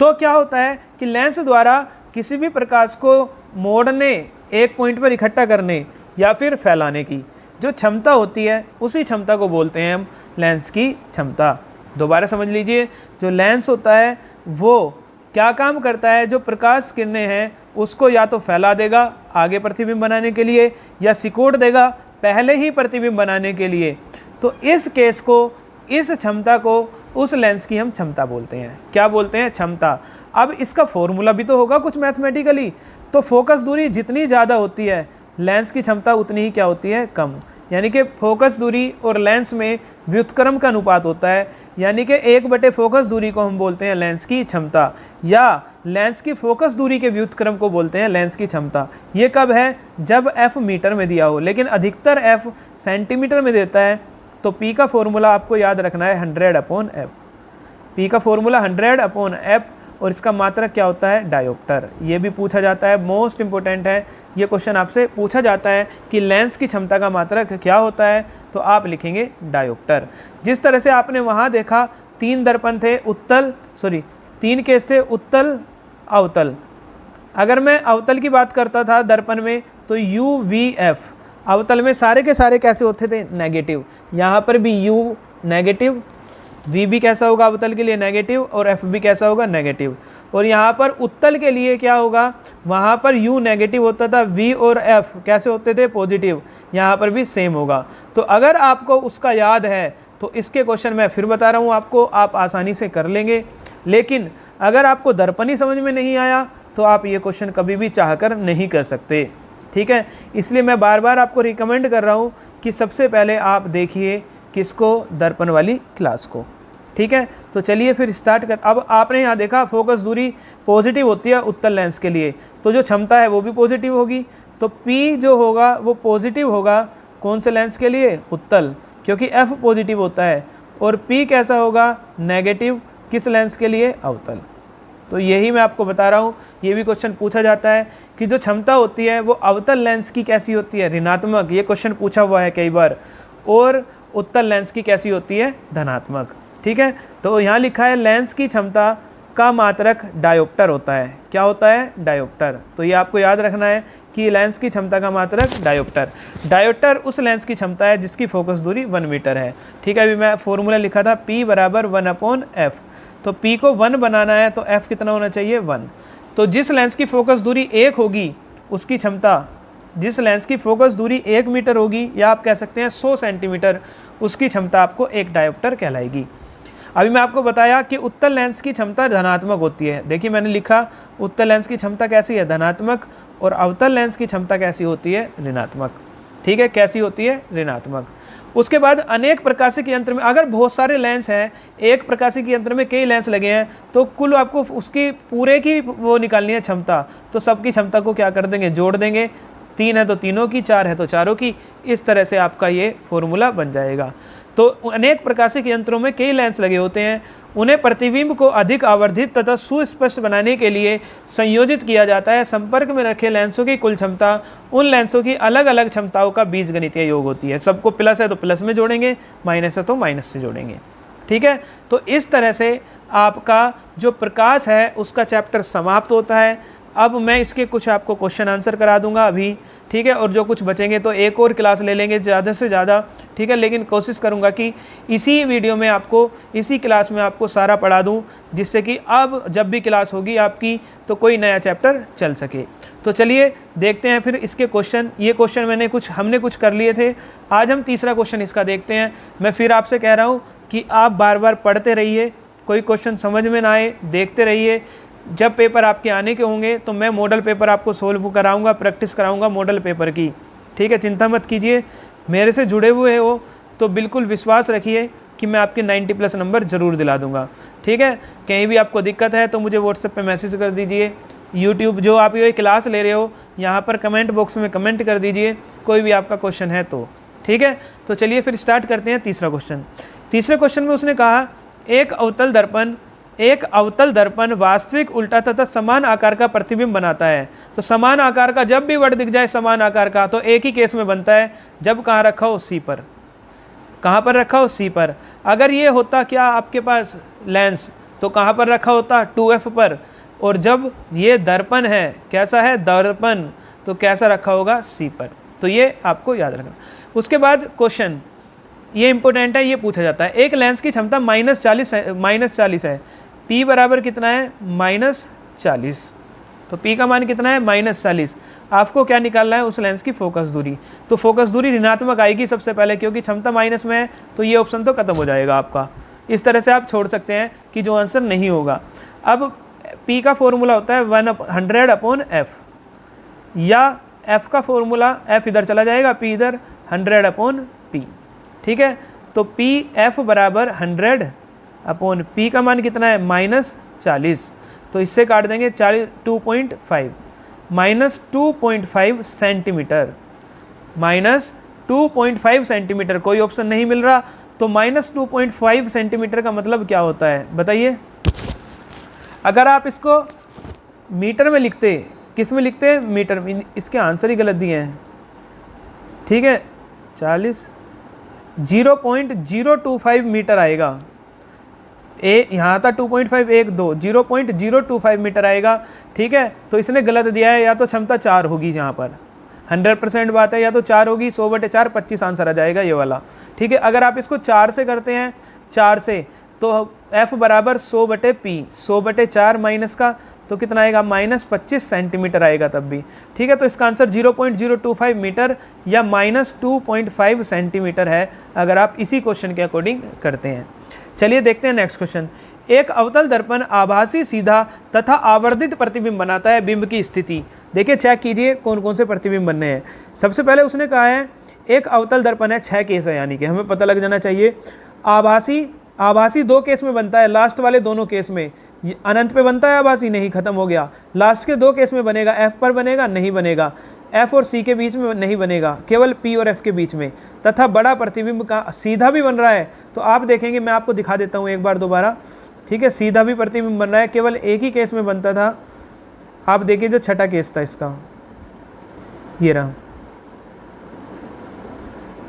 तो क्या होता है कि लेंस द्वारा किसी भी प्रकाश को मोड़ने, एक पॉइंट पर इकट्ठा करने या फिर फैलाने की जो क्षमता होती है, उसी क्षमता को बोलते हैं हम लेंस की क्षमता। दोबारा समझ लीजिए, जो लेंस होता है वो क्या काम करता है? जो प्रकाश किरणें हैं उसको या तो फैला देगा आगे प्रतिबिंब बनाने के लिए, या सिकोड़ देगा पहले ही प्रतिबिंब बनाने के लिए। तो इस केस को, इस क्षमता को, उस लेंस की हम क्षमता बोलते हैं। क्या बोलते हैं? क्षमता। अब इसका फॉर्मूला भी तो होगा कुछ मैथमेटिकली। तो फोकस दूरी जितनी ज़्यादा होती है लेंस की क्षमता उतनी ही क्या होती है? कम। यानी कि फोकस दूरी और लेंस में व्युत्क्रम का अनुपात होता है, यानी कि 1/, फोकस दूरी को हम बोलते हैं लेंस की क्षमता, या लेंस की फोकस दूरी के व्युत्क्रम को बोलते हैं लेंस की क्षमता। ये कब है? जब f मीटर में दिया हो, लेकिन अधिकतर f सेंटीमीटर में देता है। तो p का फॉर्मूला आपको याद रखना है 100/f। p का फॉर्मूला 100/f, और इसका मात्रक क्या होता है? डायोप्टर। ये भी पूछा जाता है, मोस्ट इंपॉर्टेंट है ये क्वेश्चन, आपसे पूछा जाता है कि लेंस की क्षमता का मात्रक क्या होता है, तो आप लिखेंगे डायोप्टर। जिस तरह से आपने वहाँ देखा 3 दर्पण थे, 3 केस थे, उत्तल अवतल। अगर मैं अवतल की बात करता था दर्पण में, तो u v f, अवतल में सारे के सारे कैसे होते थे? नेगेटिव। यहाँ पर भी u नेगेटिव, v भी कैसा होगा अवतल के लिए? नेगेटिव, और f भी कैसा होगा? नेगेटिव। और यहाँ पर उत्तल के लिए क्या होगा? वहाँ पर u नेगेटिव होता था, v और f कैसे होते थे? पॉजिटिव। यहाँ पर भी सेम होगा। तो अगर आपको उसका याद है तो इसके क्वेश्चन मैं फिर बता रहा हूँ आपको, आप आसानी से कर लेंगे। लेकिन अगर आपको दर्पण ही समझ में नहीं आया तो आप ये क्वेश्चन कभी भी चाहकर नहीं कर सकते, ठीक है। इसलिए मैं बार बार आपको रिकमेंड कर रहा हूँ कि सबसे पहले आप देखिए किसको? दर्पण वाली क्लास को, ठीक है। तो चलिए फिर स्टार्ट कर। अब आपने यहाँ देखा फोकस दूरी पॉजिटिव होती है उत्तल लेंस के लिए, तो जो क्षमता है वो भी पॉजिटिव होगी। तो P जो होगा वो पॉजिटिव होगा कौन से लेंस के लिए? उत्तल, क्योंकि F पॉजिटिव होता है। और P कैसा होगा? नेगेटिव, किस लेंस के लिए? अवतल। तो यही मैं आपको बता रहा हूँ, ये भी क्वेश्चन पूछा जाता है कि जो क्षमता होती है वो अवतल लेंस की कैसी होती है? ऋणात्मक। ये क्वेश्चन पूछा हुआ है कई बार। और उत्तल लेंस की कैसी होती है? धनात्मक, ठीक है। तो यहाँ लिखा है लेंस की क्षमता का मात्रक डायोप्टर होता है। क्या होता है? डायोप्टर। तो ये आपको याद रखना है कि लेंस की क्षमता का मात्रक डायोप्टर। डायोप्टर उस लेंस की क्षमता है जिसकी फोकस दूरी 1 मीटर है, ठीक है। अभी मैं फॉर्मूला लिखा था P बराबर 1/f। तो P को 1 बनाना है तो f कितना होना चाहिए? 1। तो जिस लेंस की फोकस दूरी 1 होगी उसकी क्षमता, जिस लेंस की फोकस दूरी 1 मीटर होगी, या आप कह सकते हैं 100 सेंटीमीटर, उसकी क्षमता आपको एक डायोप्टर कहलाएगी। अभी मैं आपको बताया कि उत्तल लेंस की क्षमता धनात्मक होती है। देखिए मैंने लिखा उत्तल लेंस की क्षमता कैसी है? धनात्मक। और अवतल लेंस की क्षमता कैसी होती है? ऋणात्मक, ठीक है। कैसी होती है? ऋणात्मक। उसके बाद अनेक प्रकाशिक यंत्र में अगर बहुत सारे लेंस हैं, एक प्रकाशिक यंत्र में कई लेंस लगे हैं, तो कुल आपको उसकी पूरे की वो निकालनी है क्षमता। तो सबकी क्षमता को क्या कर देंगे? जोड़ देंगे। 3 है तो तीनों की, 4 है तो चारों की। इस तरह से आपका ये फॉर्मूला बन जाएगा। तो अनेक प्रकाशिक यंत्रों में कई लेंस लगे होते हैं, उन्हें प्रतिबिंब को अधिक आवर्धित तथा सुस्पष्ट बनाने के लिए संयोजित किया जाता है। संपर्क में रखे लेंसों की कुल क्षमता उन लेंसों की अलग अलग क्षमताओं का बीजगणितीय योग होती है। सबको प्लस है तो प्लस में जोड़ेंगे, माइनस है तो माइनस से जोड़ेंगे, ठीक है। तो इस तरह से आपका जो प्रकाश है उसका चैप्टर समाप्त होता है। अब मैं इसके कुछ आपको क्वेश्चन आंसर करा दूंगा अभी, ठीक है। और जो कुछ बचेंगे तो एक और क्लास ले लेंगे ज़्यादा से ज़्यादा, ठीक है। लेकिन कोशिश करूंगा कि इसी वीडियो में आपको, इसी क्लास में आपको सारा पढ़ा दूं, जिससे कि अब जब भी क्लास होगी आपकी तो कोई नया चैप्टर चल सके। तो चलिए देखते हैं फिर इसके क्वेश्चन। ये क्वेश्चन हमने कुछ कर लिए थे। आज हम तीसरा क्वेश्चन इसका देखते हैं। मैं फिर आपसे कह रहा हूँ कि आप बार बार पढ़ते रहिए, कोई क्वेश्चन समझ में ना आए देखते रहिए। जब पेपर आपके आने के होंगे तो मैं मॉडल पेपर आपको सोल्व कराऊंगा, प्रैक्टिस कराऊंगा मॉडल पेपर की, ठीक है। चिंता मत कीजिए, मेरे से जुड़े हुए हो तो बिल्कुल विश्वास रखिए कि मैं आपके 90+ नंबर ज़रूर दिला दूंगा, ठीक है। कहीं भी आपको दिक्कत है तो मुझे व्हाट्सएप पे मैसेज कर दीजिए। यूट्यूब जो आप ये क्लास ले रहे हो यहाँ पर कमेंट बॉक्स में कमेंट कर दीजिए कोई भी आपका क्वेश्चन है तो, ठीक है। तो चलिए फिर स्टार्ट करते हैं तीसरा क्वेश्चन। तीसरे क्वेश्चन में उसने कहा एक अवतल दर्पण वास्तविक उल्टा तथा समान आकार का प्रतिबिंब बनाता है। तो समान आकार का जब भी वर्ड दिख जाए समान आकार का, तो एक ही केस में बनता है, जब कहाँ रखा हो? सी पर। कहाँ पर रखा हो? सी पर। अगर ये होता क्या आपके पास लेंस, तो कहाँ पर रखा होता? 2F पर। और जब ये दर्पण है, कैसा है? दर्पण, तो कैसा रखा होगा? सी पर। तो ये आपको याद रखना। उसके बाद क्वेश्चन ये इंपॉर्टेंट है, ये पूछा जाता है। एक लेंस की क्षमता -40 है। P बराबर कितना है? -40। तो P का मान कितना है? -40। आपको क्या निकालना है? उस लेंस की फोकस दूरी। तो फोकस दूरी ऋणात्मक आएगी सबसे पहले, क्योंकि क्षमता माइनस में है, तो ये ऑप्शन तो खत्म हो जाएगा आपका। इस तरह से आप छोड़ सकते हैं कि जो आंसर नहीं होगा। अब P का फॉर्मूला होता है 100/f, या F का फॉर्मूला, F इधर चला जाएगा, P इधर, 100/p। ठीक है, तो पी एफ बराबर 100/p का मान कितना है -40, तो इससे काट देंगे 2.5 -2.5 सेंटीमीटर, -2.5 सेंटीमीटर। कोई ऑप्शन नहीं मिल रहा, तो -2.5 सेंटीमीटर का मतलब क्या होता है बताइए। अगर आप इसको मीटर में लिखते, किस में लिखते हैं, मीटर में, इसके आंसर ही गलत दिए हैं। ठीक है, 0.025 मीटर आएगा। यहाँ था 2.5, 1 2 0.025 मीटर आएगा। ठीक है, तो इसने गलत दिया है, या तो क्षमता 4 होगी, यहाँ पर 100% बात है, या तो 4 होगी। 100/4 25 आंसर आ जाएगा ये वाला। ठीक है, अगर आप इसको 4 से करते हैं, 4 से, तो F बराबर 100/P, 100/4 माइनस का तो कितना आएगा -25 सेंटीमीटर आएगा तब भी। ठीक है, तो इसका आंसर 0.025 मीटर या -2.5 सेंटीमीटर है, अगर आप इसी क्वेश्चन के अकॉर्डिंग करते हैं। चलिए देखते हैं नेक्स्ट क्वेश्चन। एक अवतल दर्पण आभासी, सीधा तथा आवर्धित प्रतिबिंब बनाता है। बिंब की स्थिति देखिए, चेक कीजिए कौन कौन से प्रतिबिंब बनने हैं। सबसे पहले उसने कहा है एक अवतल दर्पण है, 6 केस है, यानी कि हमें पता लग जाना चाहिए। आभासी 2 केस में बनता है, लास्ट वाले दोनों केस में। अनंत पे बनता है आभासी, नहीं, खत्म हो गया। लास्ट के 2 केस में बनेगा, F पर बनेगा, नहीं बनेगा। F और C के बीच में नहीं बनेगा, केवल P और F के बीच में। तथा बड़ा प्रतिबिंब का सीधा भी बन रहा है, तो आप देखेंगे, मैं आपको दिखा देता हूँ एक बार दोबारा। ठीक है, सीधा भी प्रतिबिंब बन रहा है, केवल एक ही केस में बनता था। आप देखिए जो छठा केस था इसका, ये रहा,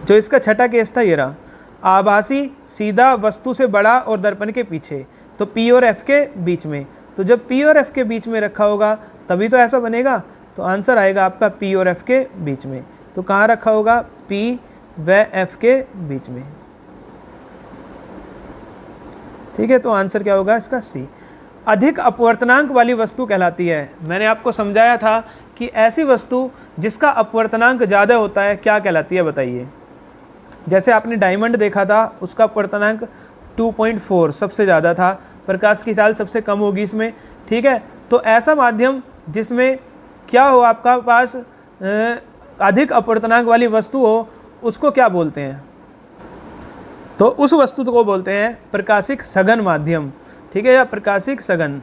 जो इसका छठा केस था ये रहा। आभासी, सीधा, वस्तु से बड़ा और दर्पण के पीछे, तो P और F के बीच में। तो जब P और F के बीच में रखा होगा तभी तो ऐसा बनेगा, तो आंसर आएगा आपका P और F के बीच में। तो कहाँ रखा होगा, P व F के बीच में। ठीक है, तो आंसर क्या होगा इसका, C। अधिक अपवर्तनांक वाली वस्तु कहलाती है। मैंने आपको समझाया था कि ऐसी वस्तु जिसका अपवर्तनांक ज़्यादा होता है क्या कहलाती है बताइए। जैसे आपने डायमंड देखा था, उसका अपवर्तनांक 2.4 सबसे ज़्यादा था, प्रकाश की चाल सबसे कम होगी इसमें। ठीक है, तो ऐसा माध्यम जिसमें क्या हो, आपका पास अधिक अपवर्तनांक वाली वस्तु हो, उसको क्या बोलते हैं, तो उस वस्तु को बोलते हैं प्रकाशिक सघन माध्यम। ठीक है, या प्रकाशिक सघन।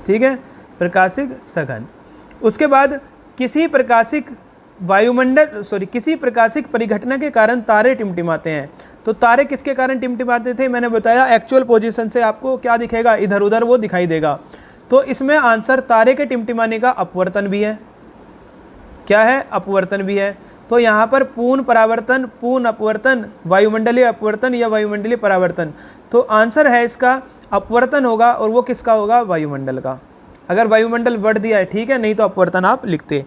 ठीक है, प्रकाशिक सघन। उसके बाद किसी प्रकाशिक किसी प्रकाशिक परिघटना के कारण तारे टिमटिमाते हैं। तो तारे किसके कारण टिमटिमाते थे, मैंने बताया एक्चुअल पोजीशन से आपको क्या दिखेगा, इधर उधर वो दिखाई देगा। तो इसमें आंसर तारे के टिमटिमाने का अपवर्तन भी है। क्या है, अपवर्तन भी है। तो यहाँ पर पूर्ण परावर्तन, पूर्ण अपवर्तन, वायुमंडलीय अपवर्तन या वायुमंडलीय परावर्तन, तो आंसर है इसका अपवर्तन होगा, और वो किसका होगा, वायुमंडल का। अगर वायुमंडल वर्ड दिया है, ठीक है, नहीं तो अपवर्तन आप लिखते।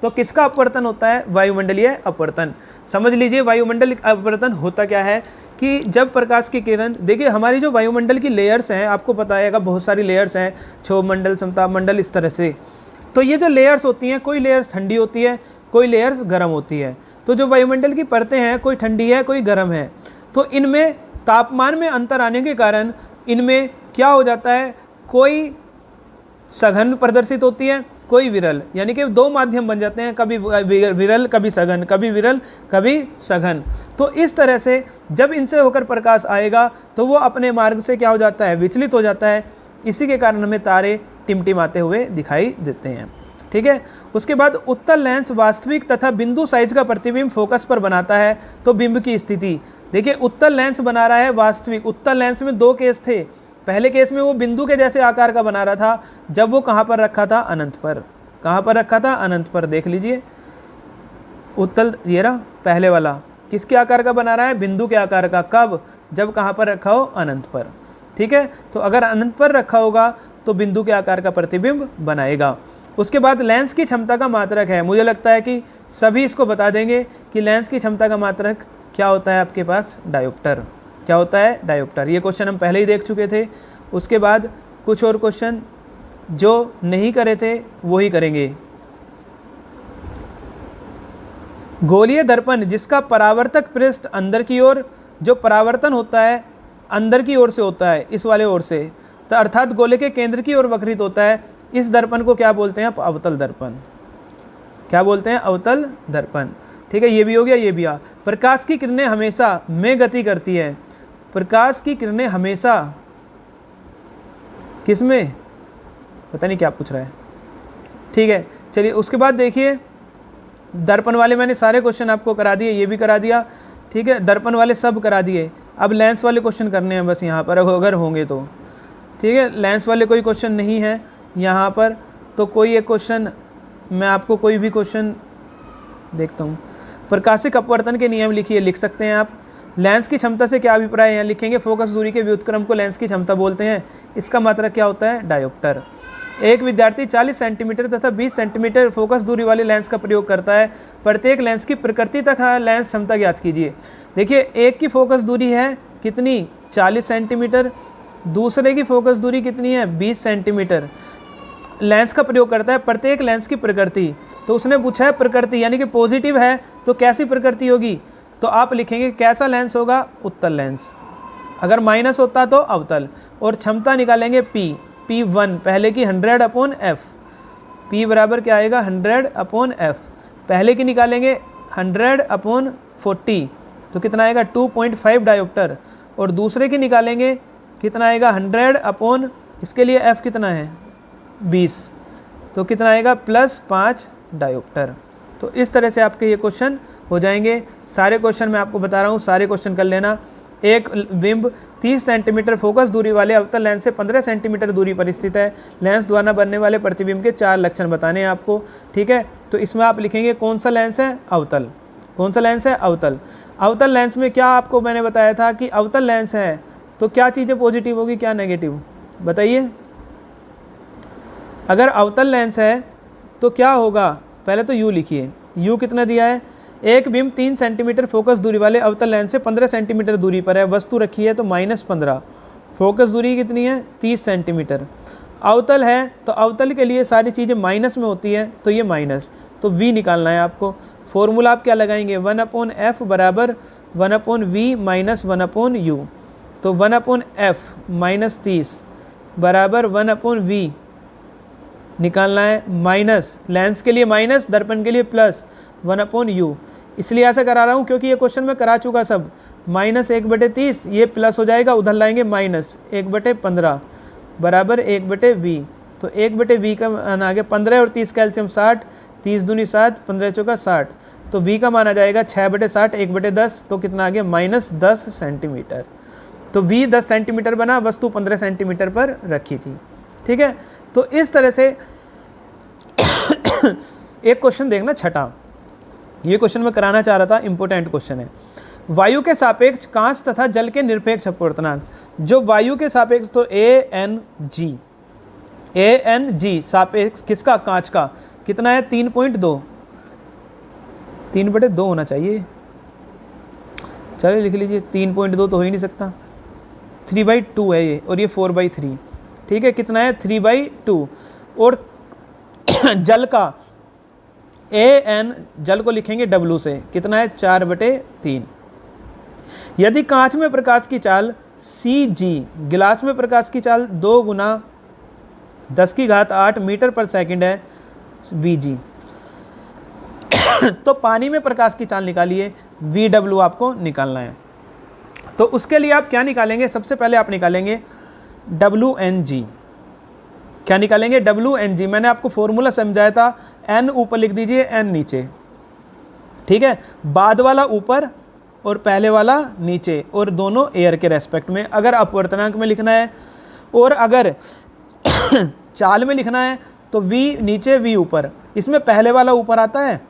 तो किसका अपवर्तन होता है, वायुमंडलीय अपवर्तन। समझ लीजिए वायुमंडल अपवर्तन होता क्या है कि जब प्रकाश की किरण, देखिए हमारी जो वायुमंडल की लेयर्स हैं, आपको पता है बहुत सारी लेयर्स हैं, क्षोभ मंडल, समताप मंडल, इस तरह से। तो ये जो लेयर्स होती हैं, कोई लेयर्स ठंडी होती है, कोई लेयर्स गर्म होती है। तो जो वायुमंडल की परतें हैं, कोई ठंडी है, कोई गर्म है। तो इनमें तापमान में अंतर आने के कारण इनमें क्या हो जाता है, कोई सघन प्रदर्शित होती है, कोई विरल, यानी कि 2 माध्यम बन जाते हैं, कभी विरल कभी सघन, कभी विरल कभी सघन। तो इस तरह से जब इनसे होकर प्रकाश आएगा तो वो अपने मार्ग से क्या हो जाता है, विचलित हो जाता है। इसी के कारण हमें तारे टिमटिमाते हुए दिखाई देते हैं। ठीक है, उसके बाद उत्तल लेंस वास्तविक तथा बिंदु साइज का प्रतिबिंब फोकस पर बनाता है। तो बिंब की स्थिति देखिए, उत्तल लेंस बना रहा है वास्तविक। उत्तल लेंस में 2 केस थे। पहले केस में वो बिंदु के जैसे आकार का बना रहा था, जब वो कहाँ पर रखा था, अनंत पर। कहाँ पर रखा था, अनंत पर। देख लीजिए उत्तल, ये रहा पहले वाला, किसके आकार का बना रहा है, बिंदु के आकार का। कब, जब कहाँ पर रखा हो, अनंत पर। ठीक है, तो अगर अनंत पर रखा होगा तो बिंदु के आकार का प्रतिबिंब बनाएगा। उसके बाद लेंस की क्षमता का मात्रक है। मुझे लगता है कि सभी इसको बता देंगे कि लेंस की क्षमता का मात्रक क्या होता है आपके पास, डायोप्टर। क्या होता है, डायोप्टर। ये क्वेश्चन हम पहले ही देख चुके थे। उसके बाद कुछ और क्वेश्चन जो नहीं करे थे वो ही करेंगे। गोलीय दर्पण जिसका परावर्तक पृष्ठ अंदर की ओर, जो परावर्तन होता है अंदर की ओर से होता है, इस वाले ओर से, तो अर्थात गोले के केंद्र की ओर वक्रित होता है, इस दर्पण को क्या बोलते हैं, अवतल दर्पण। क्या बोलते हैं, अवतल दर्पण। ठीक है, ये भी हो गया, ये भी आ। प्रकाश की किरणें हमेशा में गति करती है, प्रकाश की किरणें हमेशा किस में, पता नहीं क्या पूछ रहा है। ठीक है, चलिए उसके बाद देखिए दर्पण वाले मैंने सारे क्वेश्चन आपको करा दिए, ये भी करा दिया। ठीक है, दर्पण वाले सब करा दिए। अब लेंस वाले क्वेश्चन करने हैं बस यहाँ पर, अगर होंगे तो। ठीक है, लेंस वाले कोई क्वेश्चन नहीं है यहाँ पर, तो कोई एक क्वेश्चन मैं आपको, कोई भी क्वेश्चन देखता हूँ। प्रकाशिक अपवर्तन के नियम लिखिए, लिख सकते हैं आप। लेंस की क्षमता से क्या अभिप्राय है, यहाँ लिखेंगे फोकस दूरी के व्युत्क्रम को लेंस की क्षमता बोलते हैं। इसका मात्रक क्या होता है, डायोप्टर। एक विद्यार्थी 40 सेंटीमीटर तथा 20 सेंटीमीटर फोकस दूरी वाले लेंस का प्रयोग करता है। प्रत्येक लेंस की प्रकृति तथा लेंस क्षमता ज्ञात कीजिए। देखिए, एक की फोकस दूरी है कितनी, 40 सेंटीमीटर, दूसरे की फोकस दूरी कितनी है, 20 सेंटीमीटर। लेंस का प्रयोग करता है, प्रत्येक लेंस की प्रकृति, तो उसने पूछा है प्रकृति, यानी कि पॉजिटिव है तो कैसी प्रकृति होगी, तो आप लिखेंगे कैसा लेंस होगा, उत्तल लेंस। अगर माइनस होता तो अवतल। और क्षमता निकालेंगे P1 पहले की 100/F, P बराबर क्या आएगा, 100/F। पहले की निकालेंगे 100/40, तो कितना आएगा 2.5 डायोप्टर। और दूसरे की निकालेंगे कितना आएगा 100 इसके लिए F कितना है 20, तो कितना आएगा +5 डायोप्टर। तो इस तरह से आपके ये क्वेश्चन हो जाएंगे। सारे क्वेश्चन मैं आपको बता रहा हूँ, सारे क्वेश्चन कर लेना। एक बिंब 30 सेंटीमीटर फोकस दूरी वाले अवतल लेंस से 15 सेंटीमीटर दूरी पर स्थित है। लेंस द्वारा बनने वाले प्रतिबिंब के 4 लक्षण बताने हैं आपको। ठीक है, तो इसमें आप लिखेंगे कौन सा लेंस है, अवतल। कौन सा लेंस है, अवतल। अवतल लेंस में क्या आपको मैंने बताया था कि अवतल लेंस है तो क्या चीज़ें पॉजिटिव होगी, क्या नेगेटिव, बताइए। अगर अवतल लेंस है तो क्या होगा, पहले तो U लिखिए। U कितना दिया है, एक बिंब 3 सेंटीमीटर फोकस दूरी वाले अवतल लेंस से 15 सेंटीमीटर दूरी पर है। वस्तु रखी है तो -15, फोकस दूरी कितनी है 30 सेंटीमीटर। अवतल है तो अवतल के लिए सारी चीज़ें माइनस में होती है, तो ये माइनस, तो V निकालना है आपको। फॉर्मूला आप क्या लगाएंगे, 1/F बराबर 1/V माइनस 1/U। तो 1/F -30 बराबर 1/V निकालना है, माइनस लेंस के लिए माइनस, दर्पण के लिए प्लस 1/U। इसलिए ऐसा करा रहा हूँ क्योंकि ये क्वेश्चन मैं करा चुका सब। -1/30 ये प्लस हो जाएगा, उधर लाएंगे -1/15 बराबर 1/V। तो 1/V का मान आ गया 15 और 30 कैल्शियम 60, 30 दूनी 7, 15 चौका 60। तो V का मान आ जाएगा 6/60, 1/10, तो कितना आ गया -10 सेंटीमीटर। तो V 10 सेंटीमीटर बना, वस्तु 15 सेंटीमीटर पर रखी थी। ठीक है, तो इस तरह से एक क्वेश्चन देखना छठा, ये क्वेश्चन मैं कराना चाह रहा था, इंपॉर्टेंट क्वेश्चन है। वायु के सापेक्ष कांच तथा जल के निरपेक्ष अपवर्तनांक। जो वायु के सापेक्ष तो ANG सापेक्ष किसका, कांच का, कितना है 3.2, 3/2 होना चाहिए, चलिए लिख लीजिए। 3.2 तो हो ही नहीं सकता, 3/2 है ये, और ये 4/3। ठीक है, कितना है 3/2। और जल का AN, जल को लिखेंगे W से, कितना है 4/3। यदि कांच में प्रकाश की चाल CG, गिलास में प्रकाश की चाल 2 × 10⁸ मीटर पर सेकंड है VG, तो पानी में प्रकाश की चाल निकालिए, VW आपको निकालना है। तो उसके लिए आप क्या निकालेंगे, सबसे पहले आप निकालेंगे WNG। क्या निकालेंगे, WNG। मैंने आपको फॉर्मूला समझाया था, N ऊपर लिख दीजिए, N नीचे। ठीक है, बाद वाला ऊपर और पहले वाला नीचे, और दोनों एयर के रेस्पेक्ट में, अगर अपवर्तनांक में लिखना है। और अगर चाल में लिखना है तो V नीचे V ऊपर। इसमें पहले वाला ऊपर आता है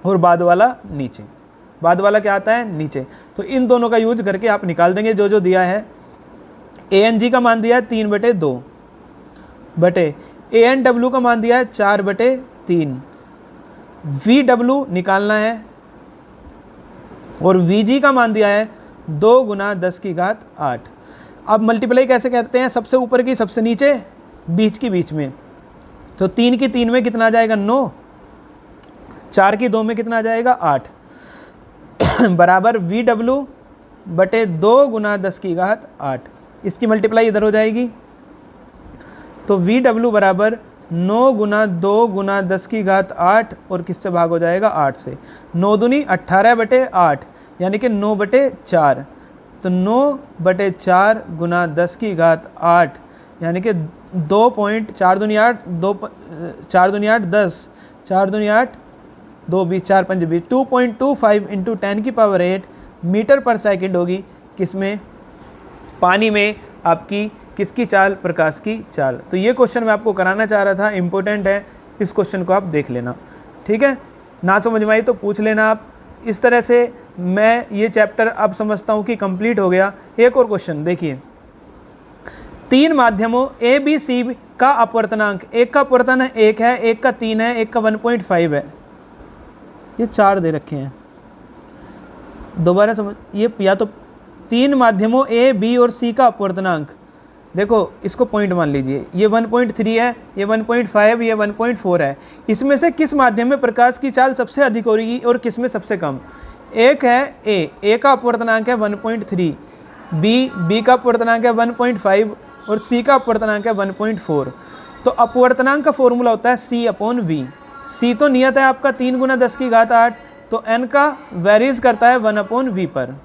और बाद वाला नीचे। बाद वाला क्या आता है, नीचे। तो इन दोनों का यूज करके आप निकाल देंगे जो जो दिया है। ANG का मान दिया है 3/2 बटे, ANW का मान दिया है 4/3। VW निकालना है और VG का मान दिया है 2 × 10⁸। अब मल्टीप्लाई कैसे करते हैं, सबसे ऊपर की सबसे नीचे, बीच की बीच में। तो 3 की 3 में कितना आ जाएगा 9, 4 की 2 में कितना आ जाएगा 8 बराबर VW बटे 2 × 10⁸। इसकी मल्टीप्लाई इधर हो जाएगी, तो VW बराबर 9 गुना 2 गुना 10 की घात 8 और किससे भाग हो जाएगा 8 से। 9 दूनी 18/8 यानी कि 9/4। तो 9/4 गुना 10 की घात 8 यानी कि 2.4 दूनी 8 4 दूनी 8 10 4 दूनी 8 2 20 4 5 20 2.25 इंटू 10⁸ मीटर पर सेकंड होगी किसमें, पानी में आपकी किसकी चाल, प्रकाश की चाल। तो ये क्वेश्चन मैं आपको कराना चाह रहा था, इंपॉर्टेंट है, इस क्वेश्चन को आप देख लेना, ठीक है। ना समझ में आई तो पूछ लेना आप। इस तरह से मैं ये चैप्टर अब समझता हूँ कि कंप्लीट हो गया। एक और क्वेश्चन देखिए, 3 माध्यमों ए बी सी का अपवर्तनांक, एक का अपवर्तन 1 है, एक का 3 है, एक का 1.5 है, ये 4 दे रखे हैं। दोबारा समझ, ये या तो 3 माध्यमों ए बी और सी का अपवर्तनांक, देखो इसको पॉइंट मान लीजिए, ये 1.3 है, ये 1.5, ये 1.4 है। इसमें से किस माध्यम में प्रकाश की चाल सबसे अधिक होगी और किस में सबसे कम। एक है ए का अपवर्तनांक है 1.3, बी का अपवर्तनांक है 1.5 और सी का अपवर्तनांक है 1.4। तो अपवर्तनांक का फॉर्मूला होता है C/V। सी तो नियत है आपका 3 गुना 10 की घात 8, तो n का वेरीज करता है 1/V पर।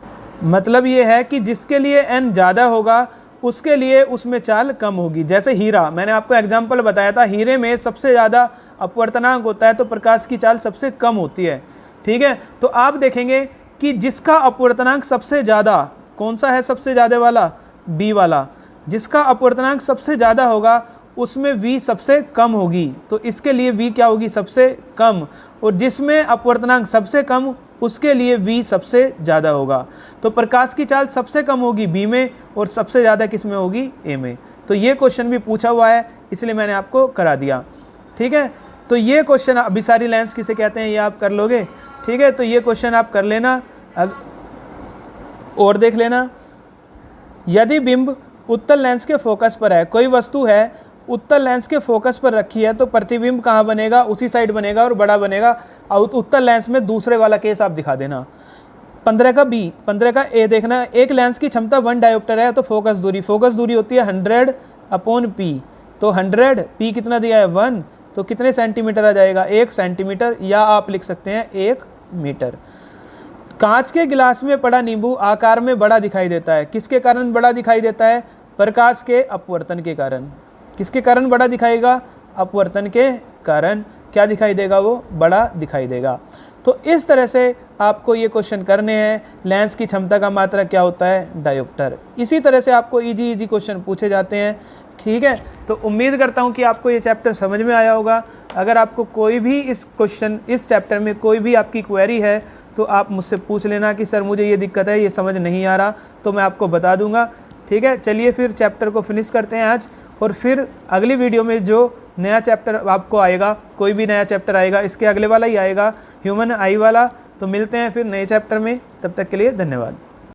मतलब ये है कि जिसके लिए n ज़्यादा होगा उसके लिए उसमें चाल कम होगी। जैसे हीरा, मैंने आपको एग्जाम्पल बताया था, हीरे में सबसे ज़्यादा अपवर्तनांक होता है तो प्रकाश की चाल सबसे कम होती है, ठीक है। तो आप देखेंगे कि जिसका अपवर्तनांक सबसे ज़्यादा, कौन सा है सबसे ज़्यादा वाला, बी वाला, जिसका अपवर्तनांक सबसे ज़्यादा होगा उसमें v सबसे कम होगी, तो इसके लिए v क्या होगी, सबसे कम। और जिसमें अपवर्तनांक सबसे कम उसके लिए v सबसे ज़्यादा होगा। तो प्रकाश की चाल सबसे कम होगी b में और सबसे ज़्यादा किस में होगी, a में। तो ये क्वेश्चन भी पूछा हुआ है, इसलिए मैंने आपको करा दिया, ठीक है। तो ये क्वेश्चन अभिसारी लेंस किसे कहते हैं ये आप कर लोगे, ठीक है। तो ये क्वेश्चन आप कर लेना। और देख लेना, यदि बिंब उत्तल लेंस के फोकस पर है, कोई वस्तु है उत्तल लेंस के फोकस पर रखी है, तो प्रतिबिंब कहाँ बनेगा, उसी साइड बनेगा और बड़ा बनेगा। और उत्तल लेंस में दूसरे वाला केस आप दिखा देना। 15 का बी, 15 का ए देखना। एक लेंस की क्षमता 1 डायोप्टर है, तो फोकस दूरी होती है 100/p। तो 100 p कितना दिया है 1, तो कितने सेंटीमीटर आ जाएगा, 1 सेंटीमीटर, या आप लिख सकते हैं 1 मीटर। कांच के गिलास में पड़ा नींबू आकार में बड़ा दिखाई देता है, किसके कारण बड़ा दिखाई देता है, प्रकाश के अपवर्तन के कारण। किसके कारण बड़ा दिखाएगा, अपवर्तन के कारण क्या दिखाई देगा, वो बड़ा दिखाई देगा। तो इस तरह से आपको ये क्वेश्चन करने हैं। लेंस की क्षमता का मात्रक क्या होता है, डायोप्टर। इसी तरह से आपको इजी क्वेश्चन पूछे जाते हैं, ठीक है। तो उम्मीद करता हूँ कि आपको ये चैप्टर समझ में आया होगा। अगर आपको कोई भी इस चैप्टर में कोई भी आपकी क्वेरी है तो आप मुझसे पूछ लेना कि सर मुझे ये दिक्कत है, ये समझ नहीं आ रहा, तो मैं आपको बता दूंगा, ठीक है। चलिए फिर चैप्टर को फिनिश करते हैं आज, और फिर अगली वीडियो में जो नया चैप्टर आपको आएगा, कोई भी नया चैप्टर आएगा, इसके अगले वाला ही आएगा, ह्यूमन आई वाला। तो मिलते हैं फिर नए चैप्टर में, तब तक के लिए धन्यवाद।